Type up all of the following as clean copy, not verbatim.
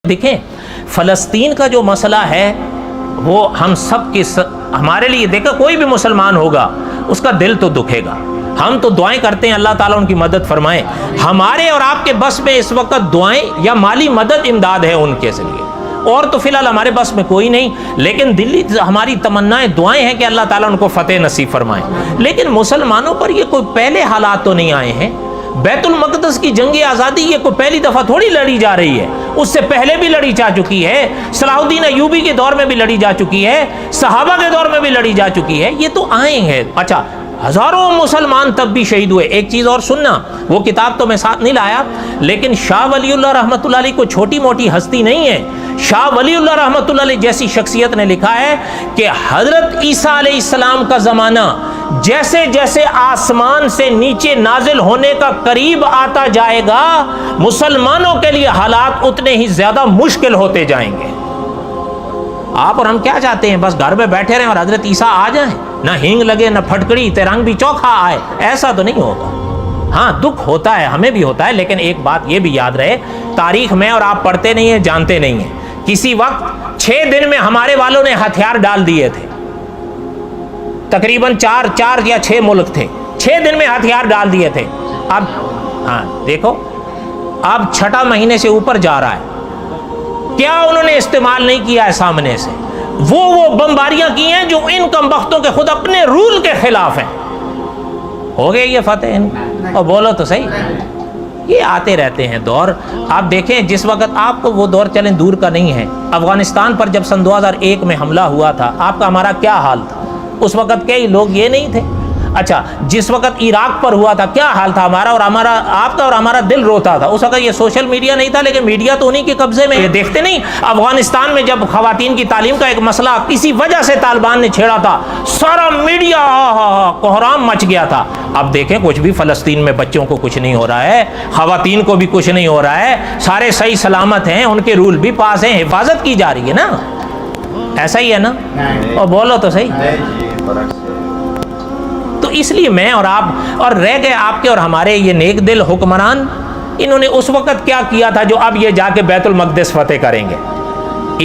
دیکھیں فلسطین کا جو مسئلہ ہے وہ ہم سب کے ہمارے لیے دیکھا کوئی بھی مسلمان ہوگا اس کا دل تو دکھے گا. ہم تو دعائیں کرتے ہیں اللہ تعالیٰ ان کی مدد فرمائے. ہمارے اور آپ کے بس میں اس وقت دعائیں یا مالی مدد امداد ہے ان کے لیے, اور تو فی الحال ہمارے بس میں کوئی نہیں, لیکن دلی ہماری تمنائیں دعائیں ہیں کہ اللہ تعالیٰ ان کو فتح نصیب فرمائے. لیکن مسلمانوں پر یہ کوئی پہلے حالات تو نہیں آئے ہیں. بیت المقدس کی جنگ آزادی یہ کوئی پہلی دفعہ تھوڑی لڑی جا رہی ہے, اس سے پہلے بھی لڑی جا چکی ہے. صلاح الدین ایوبی کے دور میں بھی لڑی جا چکی ہے, صحابہ کے دور میں بھی لڑی جا چکی ہے. یہ تو آئے ہیں. اچھا ہزاروں مسلمان تب بھی شہید ہوئے. ایک چیز اور سننا, وہ کتاب تو میں ساتھ نہیں لایا, لیکن شاہ ولی اللہ رحمۃ اللہ علیہ کو چھوٹی موٹی ہستی نہیں ہے. شاہ ولی اللہ رحمۃ اللہ علیہ جیسی شخصیت نے لکھا ہے کہ حضرت عیسیٰ علیہ السلام کا زمانہ جیسے جیسے آسمان سے نیچے نازل ہونے کا قریب آتا جائے گا, مسلمانوں کے لیے حالات اتنے ہی زیادہ مشکل ہوتے جائیں گے. آپ اور ہم کیا چاہتے ہیں؟ بس گھر میں بیٹھے رہیں اور حضرت عیسیٰ آ جائیں, نہ ہینگ لگے نہ پھٹکڑی ترنگ بھی چوکھا آئے. ایسا تو نہیں ہوگا. ہاں دکھ ہوتا ہے, ہمیں بھی ہوتا ہے, لیکن ایک بات یہ بھی یاد رہے, تاریخ میں اور آپ پڑھتے نہیں ہیں, جانتے نہیں ہیں, کسی وقت 6 دن میں ہمارے والوں نے ہتھیار ڈال دیے تھے. تقریباً 4 یا 6 ملک تھے, 6 دن میں ہتھیار ڈال دیے تھے. اب ہاں دیکھو, اب 6 مہینے سے اوپر جا رہا ہے, کیا انہوں نے استعمال نہیں کیا ہے سامنے سے؟ وہ بمباریاں کی ہیں جو ان کمبختوں کے خود اپنے رول کے خلاف ہیں. ہو گئے یہ فتح ان, اور بولو تو صحیح. یہ آتے رہتے ہیں دور. آپ دیکھیں جس وقت آپ کو وہ دور چلیں دور کا نہیں ہے, افغانستان پر جب سن 2001 میں حملہ ہوا تھا, آپ کا ہمارا کیا حال تھا؟ اس وقت کئی لوگ یہ نہیں تھے. اچھا جس وقت عراق پر ہوا تھا کیا حال تھا ہمارا اور آپ کا, اور ہمارا دل روتا تھا. اس وقت یہ سوشل میڈیا نہیں تھا, لیکن میڈیا تو انہی کے قبضے میں. یہ دیکھتے نہیں افغانستان میں جب خواتین کی تعلیم کا ایک مسئلہ کسی وجہ سے طالبان نے چھیڑا تھا, سارا میڈیا کوہرام مچ گیا تھا. اب دیکھیں کچھ بھی فلسطین میں بچوں کو کچھ نہیں ہو رہا ہے, خواتین کو بھی کچھ نہیں ہو رہا ہے, سارے صحیح سلامت ہیں, ان کے رول بھی پاس ہیں, حفاظت کی جا رہی ہے نا. ایسا ہی ہے نا؟ اور بولو تو صحیح. تو اس لیے میں اور آپ, اور رہ گئے آپ کے اور ہمارے یہ نیک دل حکمران, انہوں نے اس وقت کیا کیا تھا جو اب یہ جا کے بیت المقدس فتح کریں گے.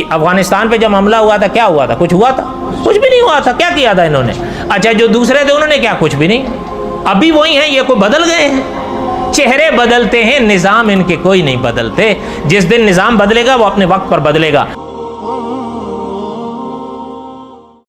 افغانستان پہ جب حملہ ہوا تھا کیا ہوا تھا؟ کچھ ہوا تھا؟ کچھ بھی نہیں ہوا تھا. کیا کیا تھا انہوں نے؟ اچھا جو دوسرے تھے انہوں نے کیا؟ کچھ بھی نہیں. ابھی وہی ہیں, یہ کوئی بدل گئے ہیں؟ چہرے بدلتے ہیں, نظام ان کے کوئی نہیں بدلتے. جس دن نظام بدلے گا وہ اپنے وقت پر بدلے گا.